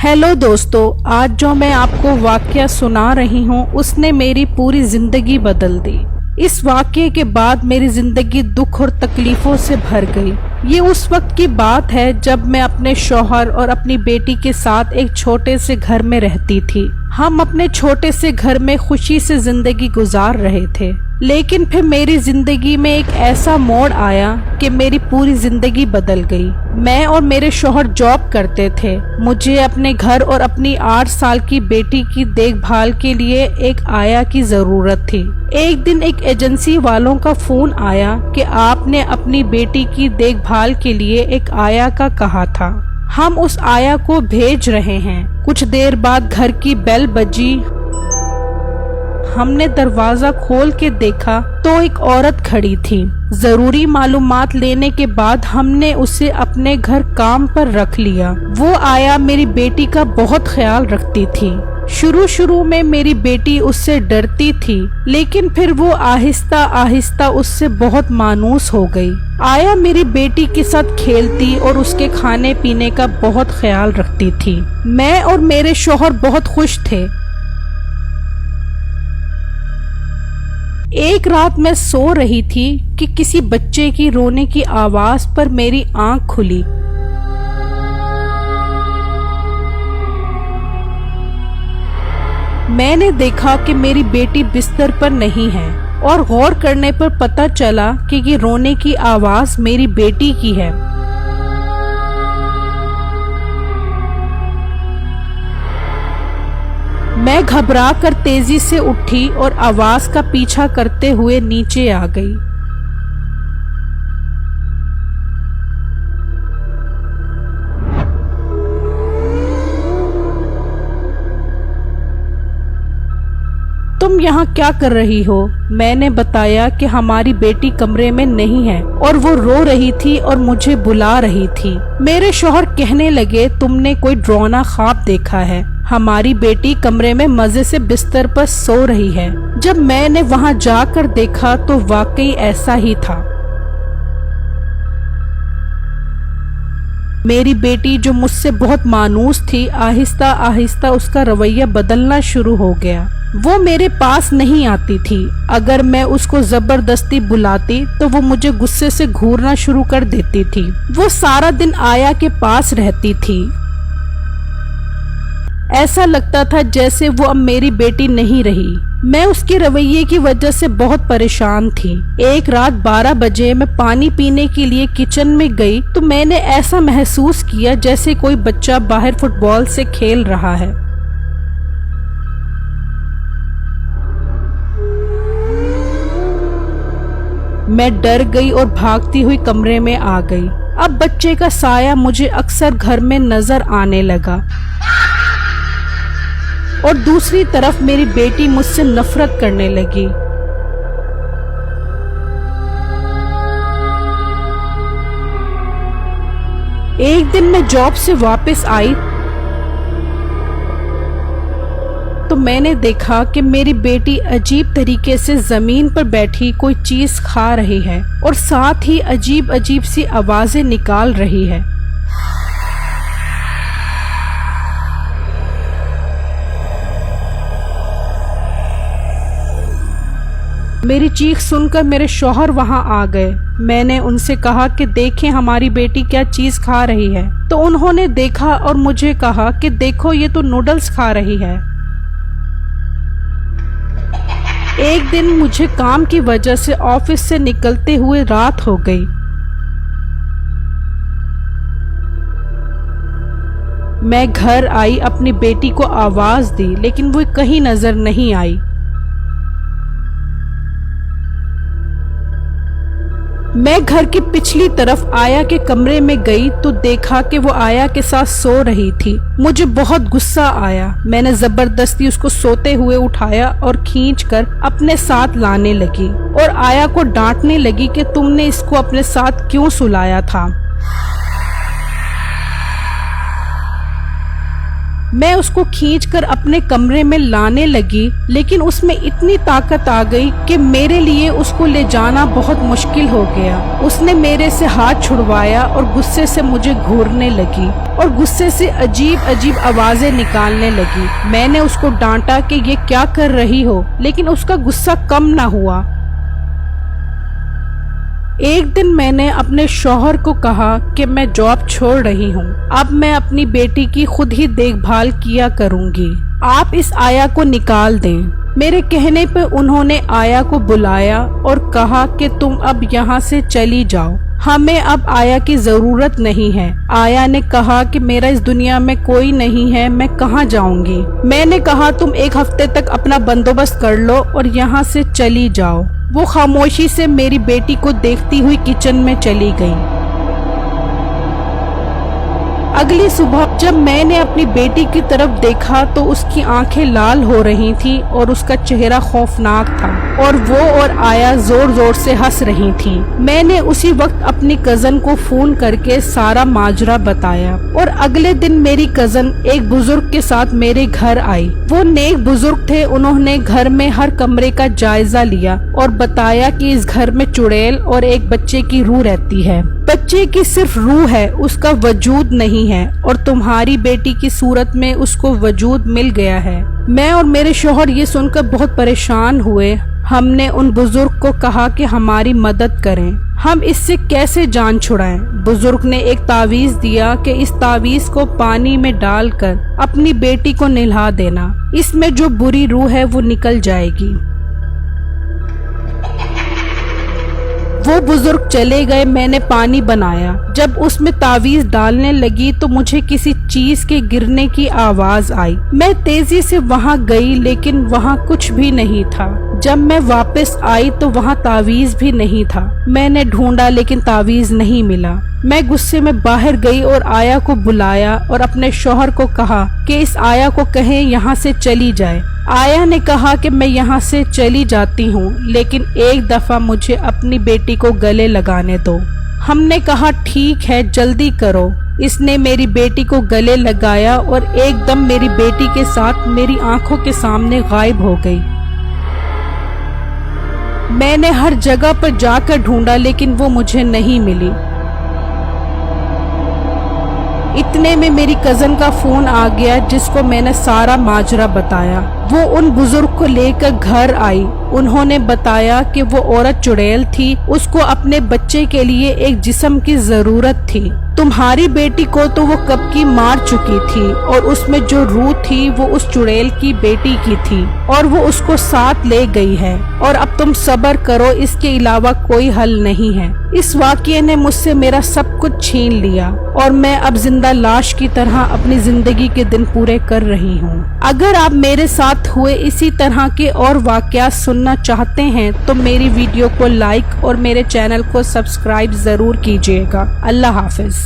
Hello दोस्तों, आज जो मैं आपको वाकया सुना रही हूँ उसने मेरी पूरी जिंदगी बदल दी। इस वाकये के बाद मेरी जिंदगी दुख और तकलीफों से भर गई। ये उस वक्त की बात है जब मैं अपने शौहर और अपनी बेटी के साथ एक छोटे से घर में रहती थी। हम अपने छोटे से घर में खुशी से जिंदगी गुजार रहे थे, लेकिन फिर मेरी जिंदगी में एक ऐसा मोड़ आया कि मेरी पूरी जिंदगी बदल गई। मैं और मेरे शौहर जॉब करते थे। मुझे अपने घर और अपनी 8 साल की बेटी की देखभाल के लिए एक आया की जरूरत थी। एक दिन एक एजेंसी वालों का फोन आया कि आपने अपनी बेटी की देखभाल के लिए एक आया का कहा था। हम उस आया को भेज रहे हैं। कुछ देर बाद घर की बेल बजी। हमने दरवाजा खोल के देखा तो एक औरत खड़ी थी। जरूरी मालूमात लेने के बाद हमने उसे अपने घर काम पर रख लिया। वो आया मेरी बेटी का बहुत ख्याल रखती थी। शुरू में मेरी बेटी उससे डरती थी, लेकिन फिर वो आहिस्ता आहिस्ता उससे बहुत मानूस हो गई। आया मेरी बेटी के साथ खेलती और उसके खाने पीने का बहुत ख्याल रखती थी। मैं और मेरे शौहर बहुत खुश थे। एक रात मैं सो रही थी कि किसी बच्चे की रोने की आवाज पर मेरी आंख खुली। मैंने देखा कि मेरी बेटी बिस्तर पर नहीं है और गौर करने पर पता चला कि ये रोने की आवाज मेरी बेटी की है। मैं घबरा कर तेजी से उठी और आवाज का पीछा करते हुए नीचे आ गई। तुम यहाँ क्या कर रही हो? मैंने बताया कि हमारी बेटी कमरे में नहीं है और वो रो रही थी और मुझे बुला रही थी। मेरे शौहर कहने लगे, तुमने कोई डरावना ख्वाब देखा है। हमारी बेटी कमरे में मजे से बिस्तर पर सो रही है। जब मैंने वहां जाकर देखा तो वाकई ऐसा ही था। मेरी बेटी जो मुझसे बहुत मानूस थी, आहिस्ता आहिस्ता उसका रवैया बदलना शुरू हो गया। वो मेरे पास नहीं आती थी। अगर मैं उसको जबरदस्ती बुलाती तो वो मुझे गुस्से से घूरना शुरू कर देती थी। वो सारा दिन आया के पास रहती थी। ऐसा लगता था जैसे वो अब मेरी बेटी नहीं रही। मैं उसके रवैये की वजह से बहुत परेशान थी। एक रात 12 बजे मैं पानी पीने के लिए किचन में गई तो मैंने ऐसा महसूस किया जैसे कोई बच्चा बाहर फुटबॉल से खेल रहा है। मैं डर गई और भागती हुई कमरे में आ गई। अब बच्चे का साया मुझे अक्सर घर में नजर आने लगा और दूसरी तरफ मेरी बेटी मुझसे नफरत करने लगी। एक दिन मैं जॉब से वापस आई तो मैंने देखा कि मेरी बेटी अजीब तरीके से जमीन पर बैठी कोई चीज खा रही है और साथ ही अजीब अजीब सी आवाजें निकाल रही है। मेरी चीख सुनकर मेरे शौहर वहां आ गए। मैंने उनसे कहा कि देखें हमारी बेटी क्या चीज खा रही है। तो उन्होंने देखा और मुझे कहा कि देखो ये तो नूडल्स खा रही है। एक दिन मुझे काम की वजह से ऑफिस से निकलते हुए रात हो गई। मैं घर आई, अपनी बेटी को आवाज दी, लेकिन वो कहीं नजर नहीं आई। मैं घर की पिछली तरफ आया के कमरे में गई तो देखा कि वो आया के साथ सो रही थी। मुझे बहुत गुस्सा आया। मैंने जबरदस्ती उसको सोते हुए उठाया और खींचकर अपने साथ लाने लगी और आया को डांटने लगी कि तुमने इसको अपने साथ क्यों सुलाया था। میں اس کو کھینچ کر اپنے کمرے میں لانے لگی، لیکن اس میں اتنی طاقت آ گئی کہ میرے لیے اس کو لے جانا بہت مشکل ہو گیا۔ اس نے میرے سے ہاتھ چھڑوایا اور غصے سے مجھے گھورنے لگی اور غصے سے عجیب عجیب آوازیں نکالنے لگی۔ میں نے اس کو ڈانٹا کہ یہ کیا کر رہی ہو، لیکن اس کا غصہ کم نہ ہوا۔ ایک دن میں نے اپنے شوہر کو کہا کہ میں جاب چھوڑ رہی ہوں، اب میں اپنی بیٹی کی خود ہی دیکھ بھال کیا کروں گی، آپ اس آیا کو نکال دیں۔ میرے کہنے پہ انہوں نے آیا کو بلایا اور کہا کہ تم اب یہاں سے چلی جاؤ، ہمیں اب آیا کی ضرورت نہیں ہے۔ آیا نے کہا کہ میرا اس دنیا میں کوئی نہیں ہے، میں کہاں جاؤں گی؟ میں نے کہا تم ایک ہفتے تک اپنا بندوبست کر لو اور یہاں سے چلی جاؤ۔ وہ خاموشی سے میری بیٹی کو دیکھتی ہوئی کچن میں چلی گئی۔ اگلی صبح جب میں نے اپنی بیٹی کی طرف دیکھا تو اس کی آنکھیں لال ہو رہی تھیں اور اس کا چہرہ خوفناک تھا، اور وہ اور آیا زور زور سے ہنس رہی تھی۔ میں نے اسی وقت اپنی کزن کو فون کر کے سارا ماجرا بتایا، اور اگلے دن میری کزن ایک بزرگ کے ساتھ میرے گھر آئی۔ وہ نیک بزرگ تھے، انہوں نے گھر میں ہر کمرے کا جائزہ لیا اور بتایا کہ اس گھر میں چڑیل اور ایک بچے کی روح رہتی ہے۔ بچے کی صرف روح ہے، اس کا وجود نہیں ہے، اور تمہاری بیٹی کی صورت میں اس کو وجود مل گیا ہے۔ میں اور میرے شوہر یہ سن کر بہت پریشان ہوئے۔ ہم نے ان بزرگ کو کہا کہ ہماری مدد کریں، ہم اس سے کیسے جان چھڑائیں؟ بزرگ نے ایک تعویذ دیا کہ اس تعویذ کو پانی میں ڈال کر اپنی بیٹی کو نہلا دینا، اس میں جو بری روح ہے وہ نکل جائے گی۔ وہ بزرگ چلے گئے، میں نے پانی بنایا۔ جب اس میں تعویذ ڈالنے لگی تو مجھے کسی چیز کے گرنے کی آواز آئی۔ میں تیزی سے وہاں گئی، لیکن وہاں کچھ بھی نہیں تھا۔ جب میں واپس آئی تو وہاں تعویذ بھی نہیں تھا۔ میں نے ڈھونڈا لیکن تعویذ نہیں ملا۔ میں غصے میں باہر گئی اور آیا کو بلایا اور اپنے شوہر کو کہا کہ اس آیا کو کہیں یہاں سے چلی جائے۔ آیا نے کہا کہ میں یہاں سے چلی جاتی ہوں، لیکن ایک دفعہ مجھے اپنی بیٹی کو گلے لگانے دو۔ ہم نے کہا ٹھیک ہے، جلدی کرو۔ اس نے میری بیٹی کو گلے لگایا اور ایک دم میری بیٹی کے ساتھ میری آنکھوں کے سامنے غائب ہو گئی۔ میں نے ہر جگہ پر جا کر ڈھونڈا لیکن وہ مجھے نہیں ملی۔ اتنے میں میری کزن کا فون آ گیا، جس کو میں نے سارا ماجرا بتایا۔ وہ ان بزرگ کو لے کر گھر آئی۔ انہوں نے بتایا کہ وہ عورت چڑیل تھی، اس کو اپنے بچے کے لیے ایک جسم کی ضرورت تھی۔ تمہاری بیٹی کو تو وہ کب کی مار چکی تھی، اور اس میں جو روح تھی وہ اس چڑیل کی بیٹی کی تھی، اور وہ اس کو ساتھ لے گئی ہے، اور اب تم صبر کرو، اس کے علاوہ کوئی حل نہیں ہے۔ اس واقعے نے مجھ سے میرا سب کچھ چھین لیا، اور میں اب زندہ لاش کی طرح اپنی زندگی کے دن پورے کر رہی ہوں۔ اگر آپ میرے ساتھ ہوئے اسی طرح کے اور واقعات سننا چاہتے ہیں تو میری ویڈیو کو لائک اور میرے چینل کو سبسکرائب ضرور کیجیے گا۔ اللہ حافظ۔